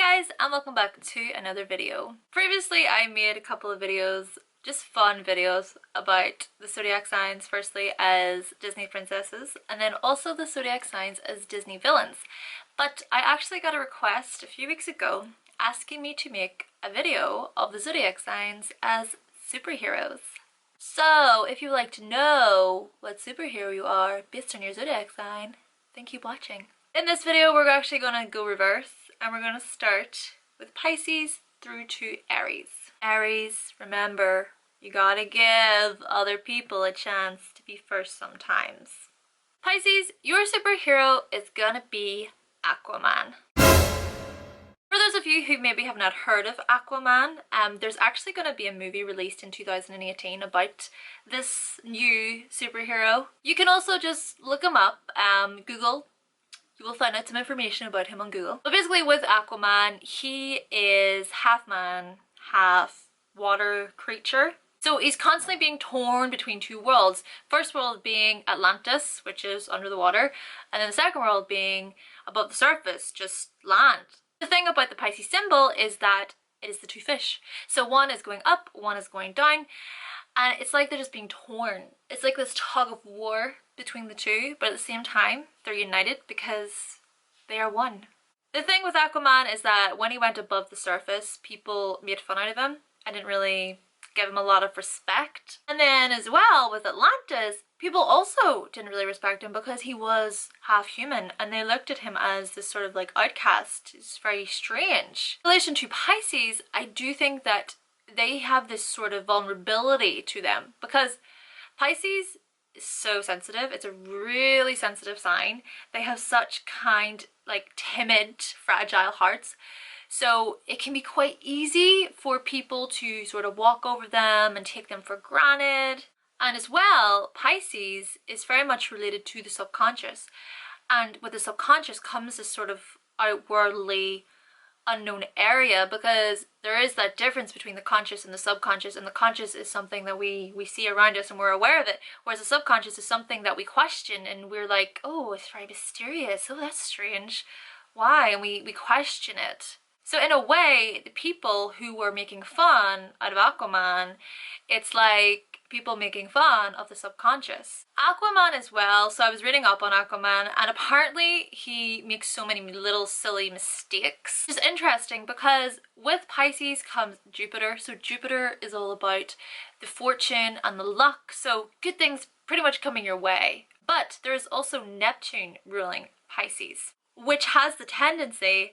guys, and welcome back to another video. Previously I made a couple of videos, just fun videos about the zodiac signs, firstly as Disney princesses and then also the zodiac signs as Disney villains. But I actually got a request a few weeks ago asking me to make a video of the zodiac signs as superheroes. So if you would like to know what superhero you are based on your zodiac sign, then keep watching. In this video we're actually going to go reverse and we're going to start with Pisces through to Aries. Aries, remember, you gotta give other people a chance to be first sometimes. Pisces, your superhero is gonna be Aquaman. For those of you who maybe have not heard of Aquaman, there's actually going to be a movie released in 2018 about this new superhero. You can also just look him up, Google. You will find out some information about him on Google. But basically with Aquaman, he is half man, half water creature. So he's constantly being torn between two worlds. First world being Atlantis, which is under the water, and then the second world being above the surface, just land. The thing about the Pisces symbol is that it is the two fish. So one is going up, one is going down, and it's like they're just being torn. It's like this tug of war between the two, but at the same time they're united because they are one. The thing with Aquaman is that when he went above the surface, people made fun out of him and didn't really give him a lot of respect. And then as well with Atlantis, people also didn't really respect him because he was half human and they looked at him as this sort of like outcast. It's very strange. In relation to Pisces, I do think that they have this sort of vulnerability to them because Pisces is so sensitive. It's a really sensitive sign. They have such kind, like timid, fragile hearts. So it can be quite easy for people to sort of walk over them and take them for granted. And as well, Pisces is very much related to the subconscious. And with the subconscious comes this sort of outwardly unknown area because there is that difference between the conscious and the subconscious, and the conscious is something that we see around us and we're aware of it, whereas the subconscious is something that we question and we're like, oh, it's very mysterious, oh that's strange, why? And we question it. So in a way, the people who were making fun out of Aquaman, it's like people making fun of the subconscious. Aquaman as well, so I was reading up on Aquaman and apparently he makes so many little silly mistakes. It's interesting because with Pisces comes Jupiter, so Jupiter is all about the fortune and the luck, so good things pretty much coming your way. But there is also Neptune ruling Pisces, which has the tendency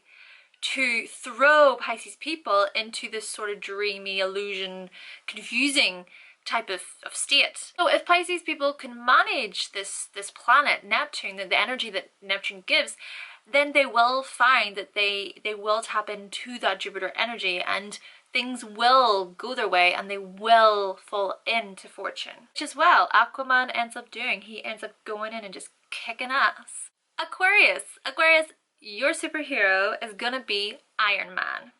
to throw Pisces people into this sort of dreamy, illusion, confusing type of state. So if Pisces people can manage this planet, Neptune, the energy that Neptune gives, then they will find that they will tap into that Jupiter energy and things will go their way and they will fall into fortune. Which as well, Aquaman ends up doing. He ends up going in and just kicking ass. Aquarius. Aquarius, your superhero is gonna be Iron Man.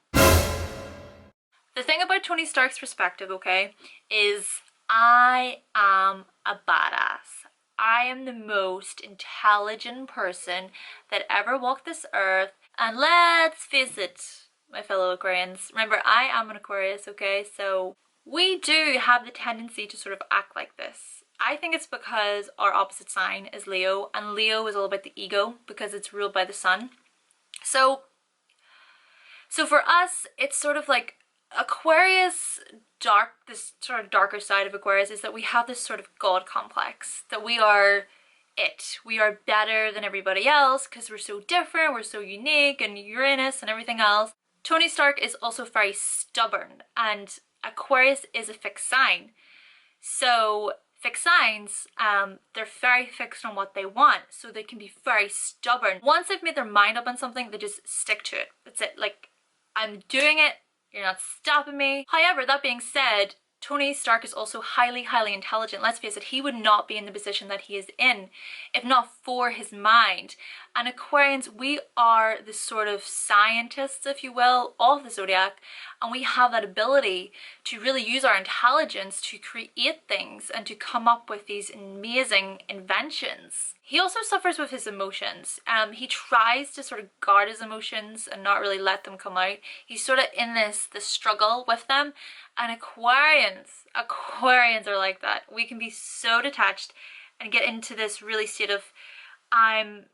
The thing about Tony Stark's perspective, okay, is I am a badass. I am the most intelligent person that ever walked this earth. And let's face it, my fellow Aquarians, remember I am an Aquarius, okay, so we do have the tendency to sort of act like this. I think it's because our opposite sign is Leo, and Leo is all about the ego because it's ruled by the sun. So for us, it's sort of like Aquarius, this sort of darker side of Aquarius is that we have this sort of God complex, that we are it. We are better than everybody else because we're so different, we're so unique, and Uranus and everything else. Tony Stark is also very stubborn, and Aquarius is a fixed sign. So fixed signs, they're very fixed on what they want, so they can be very stubborn. Once they've made their mind up on something, they just stick to it. That's it. Like, I'm doing it, you're not stopping me. However, that being said, Tony Stark is also highly, highly intelligent. Let's face it, he would not be in the position that he is in if not for his mind. And Aquarians, we are the sort of scientists, if you will, of the zodiac, and we have that ability to really use our intelligence to create things and to come up with these amazing inventions. He also suffers with his emotions. He tries to sort of guard his emotions and not really let them come out. He's sort of in this struggle with them. And Aquarians are like that. We can be so detached and get into this really state of, I'm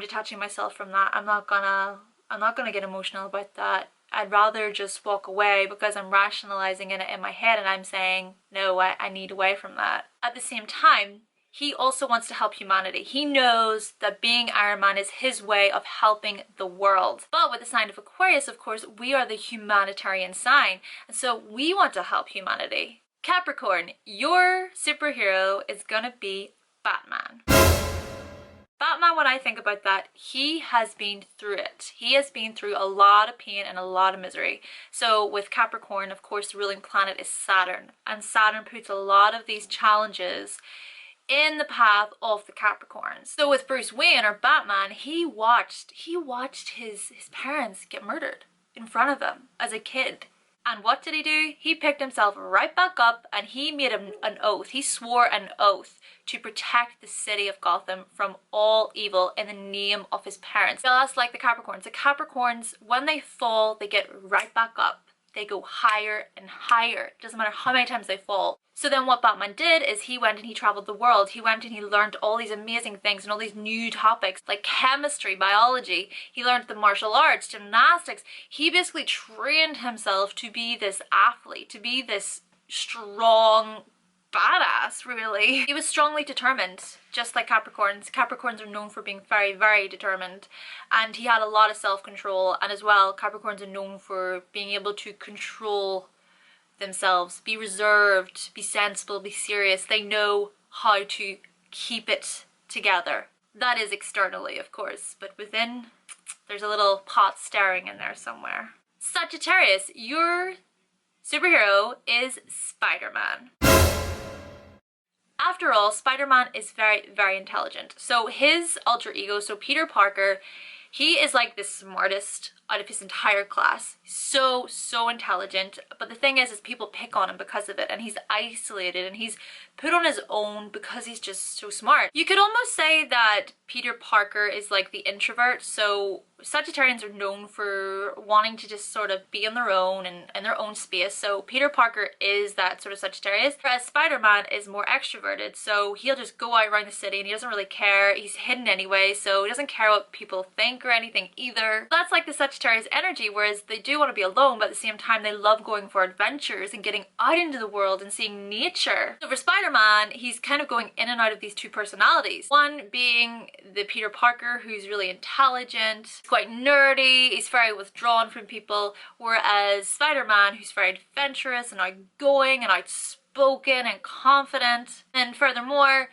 detaching myself from that. I'm not gonna get emotional about that. I'd rather just walk away because I'm rationalizing it in my head and I'm saying, no, I need away from that. At the same time, he also wants to help humanity. He knows that being Iron Man is his way of helping the world. But with the sign of Aquarius, of course, we are the humanitarian sign. And so we want to help humanity. Capricorn, your superhero is gonna be Batman. Batman, when I think about that, he has been through it. He has been through a lot of pain and a lot of misery. So with Capricorn, of course, the ruling planet is Saturn. And Saturn puts a lot of these challenges in the path of the Capricorns. So with Bruce Wayne, or Batman, he watched his parents get murdered in front of him as a kid. And what did he do? He picked himself right back up and he made an oath. He swore an oath to protect the city of Gotham from all evil in the name of his parents. Just like the Capricorns. The Capricorns, when they fall, they get right back up. They go higher and higher. It doesn't matter how many times they fall. So then what Batman did is he went and he traveled the world. He went and he learned all these amazing things and all these new topics like chemistry, biology. He learned the martial arts, gymnastics. He basically trained himself to be this athlete, to be this strong badass, really. He was strongly determined, just like Capricorns. Capricorns are known for being very, very determined. And he had a lot of self-control. And as well, Capricorns are known for being able to control themselves, be reserved, be sensible, be serious. They know how to keep it together. That is externally, of course, but within, there's a little pot stirring in there somewhere. Sagittarius, your superhero is Spider-Man. After all, Spider-Man is very, very intelligent. So his alter ego, so Peter Parker, he is like the smartest out of his entire class. So intelligent. But the thing is people pick on him because of it, and he's isolated and he's put on his own because he's just so smart. You could almost say that Peter Parker is like the introvert. So Sagittarians are known for wanting to just sort of be on their own and in their own space. So Peter Parker is that sort of Sagittarius. Whereas Spider-Man is more extroverted. So he'll just go out around the city and he doesn't really care. He's hidden anyway, so he doesn't care what people think or anything either. That's like the Sagittarius energy, whereas they do want to be alone, but at the same time they love going for adventures and getting out into the world and seeing nature. So for Spider-Man, he's kind of going in and out of these two personalities. One being the Peter Parker, who's really intelligent, quite nerdy, he's very withdrawn from people, whereas Spider-Man, who's very adventurous and outgoing and outspoken and confident. And furthermore,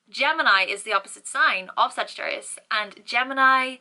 Gemini is the opposite sign of Sagittarius, and Gemini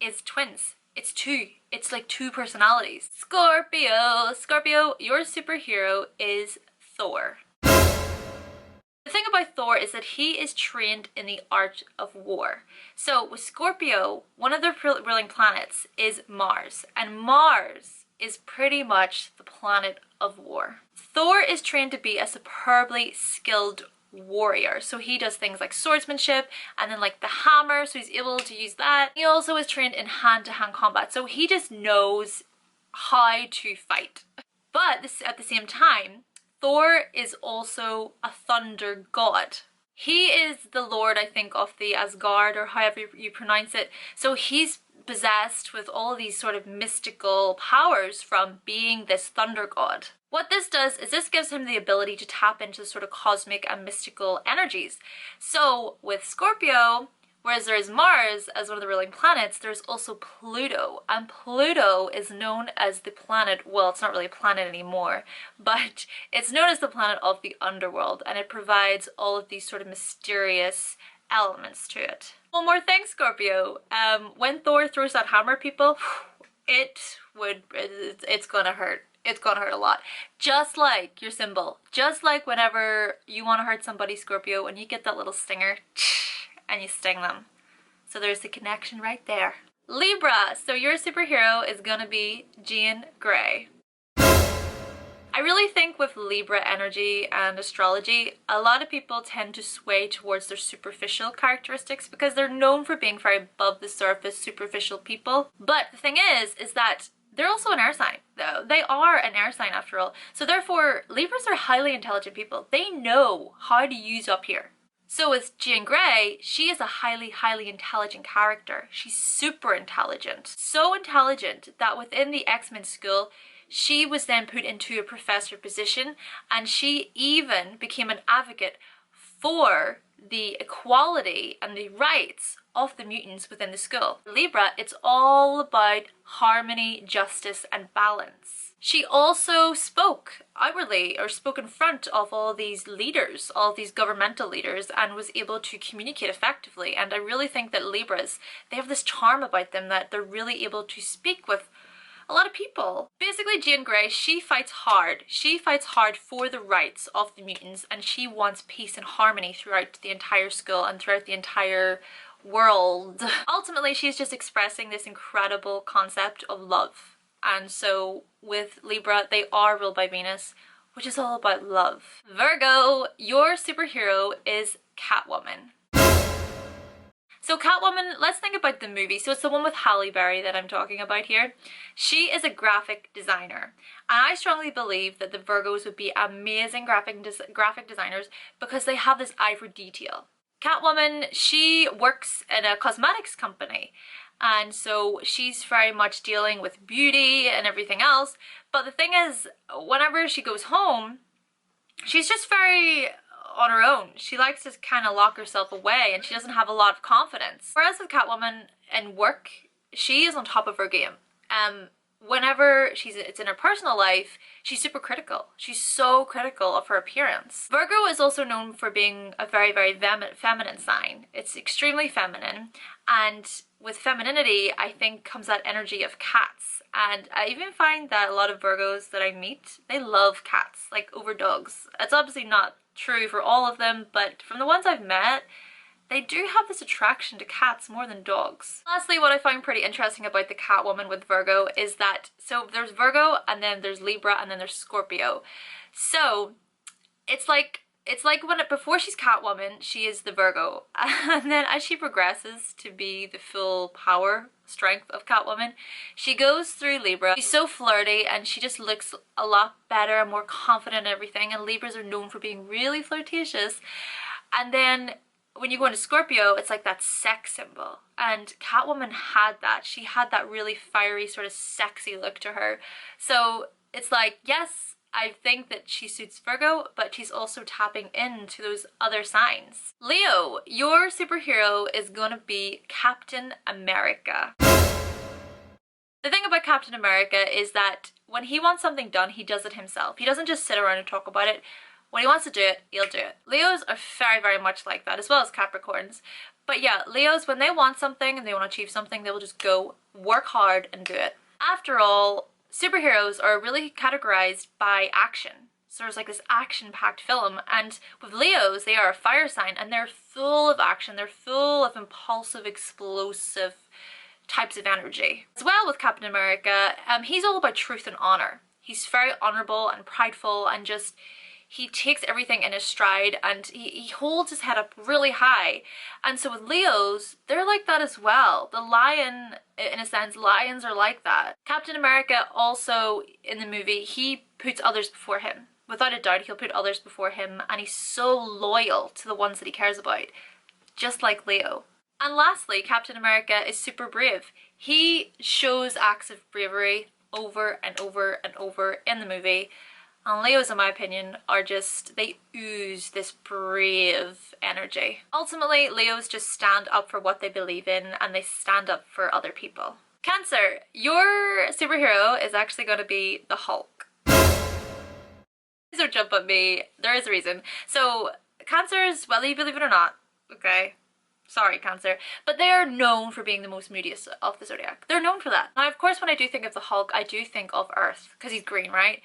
is twins. It's two. It's like two personalities. Scorpio, your superhero is Thor. The thing about Thor is that he is trained in the art of war. So with Scorpio, one of their ruling planets is Mars, and Mars is pretty much the planet of war. Thor is trained to be a superbly skilled warrior. So he does things like swordsmanship and then like the hammer, so he's able to use that. He also is trained in hand-to-hand combat, so he just knows how to fight. But at the same time, Thor is also a thunder god. He is the lord, I think, of the Asgard, or however you pronounce it. So he's possessed with all these sort of mystical powers from being this thunder god. What this does is this gives him the ability to tap into sort of cosmic and mystical energies. So with Scorpio, whereas there is Mars as one of the ruling planets, there's also Pluto. And Pluto is known as the planet, well, it's not really a planet anymore, but it's known as the planet of the underworld, and it provides all of these sort of mysterious elements to it. One more thing, Scorpio. When Thor throws that hammer, people, it's gonna hurt. It's gonna hurt a lot. Just like your symbol. Just like whenever you want to hurt somebody, Scorpio, and you get that little stinger and you sting them. So there's the connection right there. Libra, so your superhero is gonna be Jean Grey. I really think with Libra energy and astrology, a lot of people tend to sway towards their superficial characteristics because they're known for being very above the surface, superficial people. But the thing is that they're also an air sign, though. They are an air sign after all. So therefore, Libras are highly intelligent people. They know how to use up here. So with Jean Grey, she is a highly intelligent character. She's super intelligent. So intelligent that within the X-Men school, she was then put into a professor position, and she even became an advocate for the equality and the rights of the mutants within the school. Libra, it's all about harmony, justice, and balance. She also spoke outwardly, or spoke in front of all these leaders, all these governmental leaders, and was able to communicate effectively. And I really think that Libras, they have this charm about them that they're really able to speak with a lot of people. Basically, Jean Grey, she fights hard. She fights hard for the rights of the mutants, and she wants peace and harmony throughout the entire school and throughout the entire world. Ultimately, she's just expressing this incredible concept of love. And so with Libra, they are ruled by Venus, which is all about love. Virgo, your superhero is Catwoman. So Catwoman, let's think about the movie. So it's the one with Halle Berry that I'm talking about here. She is a graphic designer. And I strongly believe that the Virgos would be amazing graphic designers because they have this eye for detail. Catwoman, she works in a cosmetics company. And so she's very much dealing with beauty and everything else. But the thing is, whenever she goes home, she's just very on her own. She likes to kind of lock herself away, and she doesn't have a lot of confidence. Whereas with Catwoman in work, she is on top of her game. Whenever it's in her personal life, she's super critical. She's so critical of her appearance. Virgo is also known for being a very feminine sign. It's extremely feminine, and with femininity, I think comes that energy of cats. And I even find that a lot of Virgos that I meet, they love cats, like over dogs. It's obviously not true for all of them, but from the ones I've met, they do have this attraction to cats more than dogs. Lastly, what I find pretty interesting about the Catwoman with Virgo is that, so there's Virgo, and then there's Libra, and then there's Scorpio. So it's like before she's Catwoman, she is the Virgo, and then as she progresses to be the full power strength of Catwoman, she goes through Libra. She's so flirty, and she just looks a lot better and more confident in everything, and Libras are known for being really flirtatious. And then when you go into Scorpio, it's like that sex symbol, and Catwoman had that. She had that really fiery sort of sexy look to her. So it's like, yes, I think that she suits Virgo, but she's also tapping into those other signs. Leo, your superhero is gonna be Captain America. The thing about Captain America is that when he wants something done, he does it himself. He doesn't just sit around and talk about it. When he wants to do it, he'll do it. Leos are very much like that, as well as Capricorns. But yeah, Leos, when they want something and they want to achieve something, they will just go work hard and do it. After all, superheroes are really categorized by action. So there's like this action-packed film, and with Leos, they are a fire sign, and they're full of action. They're full of impulsive, explosive types of energy. As well with Captain America, he's all about truth and honor. He's very honorable and prideful, and just he takes everything in his stride, and he holds his head up really high. And so with Leos, they're like that as well. The lion, in a sense, lions are like that. Captain America also, in the movie, he puts others before him. Without a doubt, he'll put others before him, and he's so loyal to the ones that he cares about, just like Leo. And lastly, Captain America is super brave. He shows acts of bravery over and over and over in the movie. And Leos, in my opinion, are just, they ooze this brave energy. Ultimately, Leos just stand up for what they believe in, and they stand up for other people. Cancer, your superhero is actually going to be the Hulk. Please don't jump at me, there is a reason. So, Cancers, whether you believe it or not, okay, sorry Cancer, but they are known for being the most moodiest of the Zodiac. They're known for that. Now, of course, when I do think of the Hulk, I do think of Earth, because he's green, right?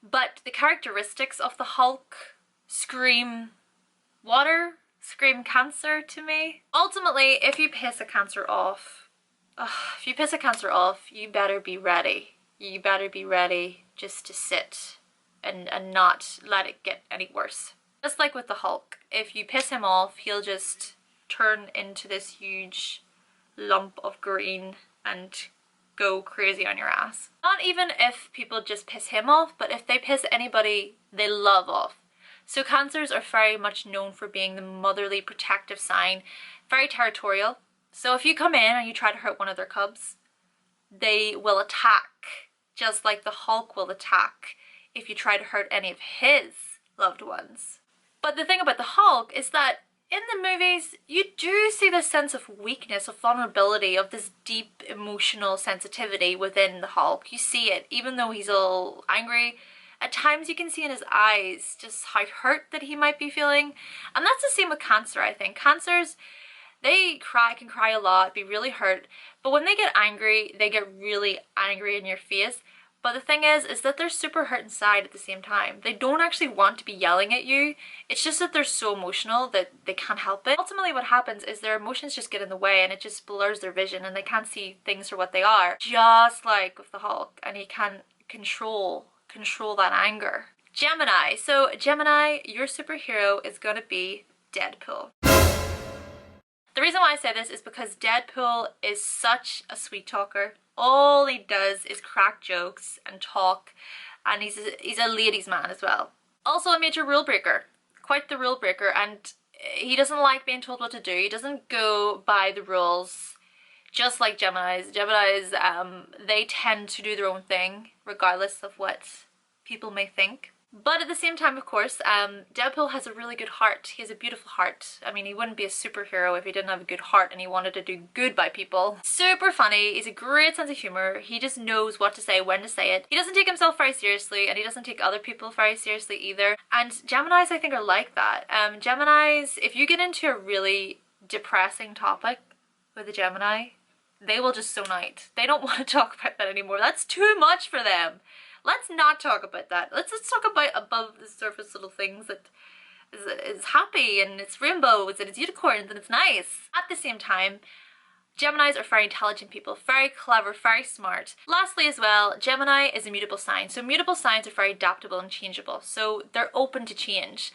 But the characteristics of the Hulk scream water, scream Cancer to me. Ultimately, if you piss a Cancer off, you better be ready. You better be ready just to sit and not let it get any worse. Just like with the Hulk, if you piss him off, he'll just turn into this huge lump of green and go crazy on your ass. Not even if people just piss him off, but if they piss anybody they love off. So Cancers are very much known for being the motherly protective sign, very territorial. So if you come in and you try to hurt one of their cubs, they will attack, just like the Hulk will attack if you try to hurt any of his loved ones. But the thing about the Hulk is that in the movies, you do see this sense of weakness, of vulnerability, of this deep emotional sensitivity within the Hulk. You see it, even though he's all angry. At times you can see in his eyes just how hurt that he might be feeling. And that's the same with Cancer, I think. Cancers, they can cry a lot, be really hurt. But when they get angry, they get really angry in your face. But the thing is that they're super hurt inside at the same time. They don't actually want to be yelling at you. It's just that they're so emotional that they can't help it. Ultimately what happens is their emotions just get in the way and it just blurs their vision and they can't see things for what they are. Just like with the Hulk, and he can control that anger. Gemini. So Gemini, your superhero is gonna be Deadpool. The reason why I say this is because Deadpool is such a sweet talker. All he does is crack jokes and talk, and he's a ladies' man as well. Also a major rule breaker, quite the rule breaker, and he doesn't like being told what to do. He doesn't go by the rules, just like Geminis. Geminis, they tend to do their own thing, regardless of what people may think. But at the same time, of course, Deadpool has a really good heart. He has a beautiful heart. I mean, he wouldn't be a superhero if he didn't have a good heart and he wanted to do good by people. Super funny. He's a great sense of humor. He just knows what to say, when to say it. He doesn't take himself very seriously and he doesn't take other people very seriously either. And Geminis, I think, are like that. Geminis, if you get into a really depressing topic with a Gemini, they will just zone out. They don't want to talk about that anymore. That's too much for them. Let's not talk about that. Let's talk about above the surface little things that is happy and it's rainbows and it's unicorns and it's nice. At the same time, Geminis are very intelligent people, very clever, very smart. Lastly as well, Gemini is a mutable sign. So mutable signs are very adaptable and changeable. So they're open to change.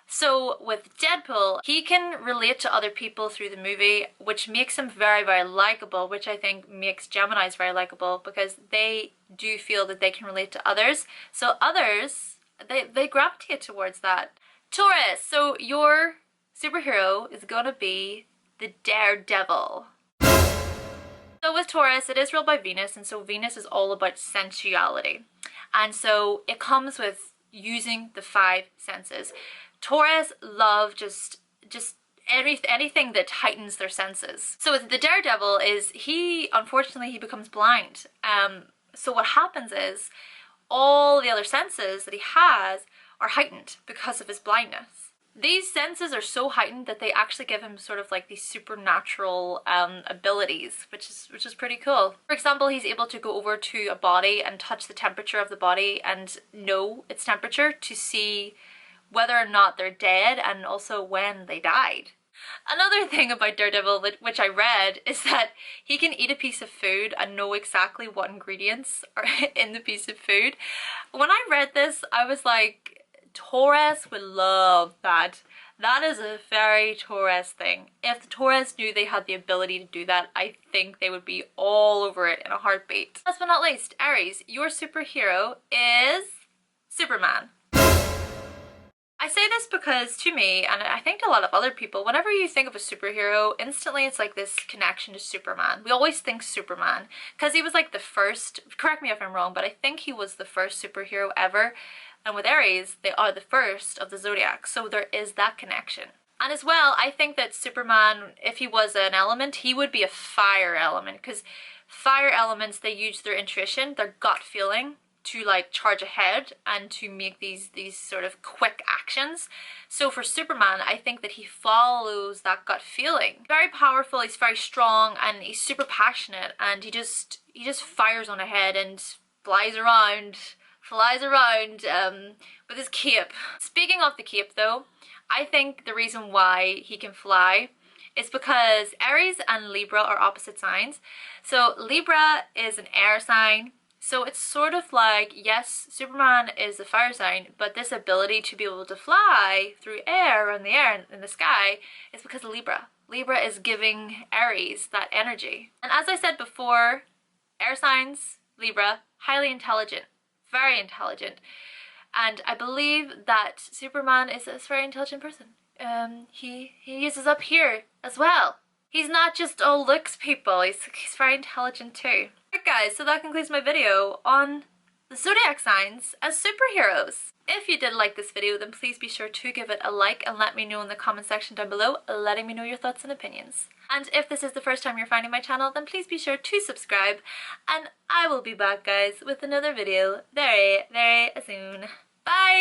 So with Deadpool, he can relate to other people through the movie, which makes him very, very likable, which I think makes Geminis very likable because they do feel that they can relate to others. So others, they gravitate towards that. Taurus, so your superhero is gonna be the Daredevil. So with Taurus, it is ruled by Venus, and so Venus is all about sensuality. And so it comes with using the 5 senses. Taurus love just anything that heightens their senses. So with the Daredevil is unfortunately he becomes blind. So what happens is all the other senses that he has are heightened because of his blindness. These senses are so heightened that they actually give him sort of like these supernatural abilities, which is pretty cool. For example, he's able to go over to a body and touch the temperature of the body and know its temperature to see whether or not they're dead and also when they died. Another thing about Daredevil, which I read, is that he can eat a piece of food and know exactly what ingredients are in the piece of food. When I read this, I was like, Taurus would love that. That is a very Taurus thing. If the Taurus knew they had the ability to do that, I think they would be all over it in a heartbeat. Last but not least, Aries, your superhero is Superman. I say this because to me, and I think to a lot of other people, whenever you think of a superhero, instantly it's like this connection to Superman. We always think Superman because he was like the first, correct me if I'm wrong, but I think he was the first superhero ever. And with Aries, they are the first of the Zodiac, so there is that connection. And as well, I think that Superman, if he was an element, he would be a fire element because fire elements, they use their intuition, their gut feeling, to like charge ahead and to make these sort of quick actions. So for Superman, I think that he follows that gut feeling. Very powerful, he's very strong, and he's super passionate, and he just fires on ahead and flies around with his cape. Speaking of the cape though, I think the reason why he can fly is because Aries and Libra are opposite signs. So Libra is an air sign. So it's sort of like, yes, Superman is a fire sign, but this ability to be able to fly through air and the air in the sky is because of Libra. Libra is giving Aries that energy. And as I said before, air signs, Libra, highly intelligent, very intelligent. And I believe that Superman is a very intelligent person. He uses up here as well. He's not just all looks, people. He's very intelligent too. Alright guys, so that concludes my video on the zodiac signs as superheroes. If you did like this video, then please be sure to give it a like and let me know in the comment section down below, letting me know your thoughts and opinions. And if this is the first time you're finding my channel, then please be sure to subscribe, and I will be back guys with another video very, very soon. Bye!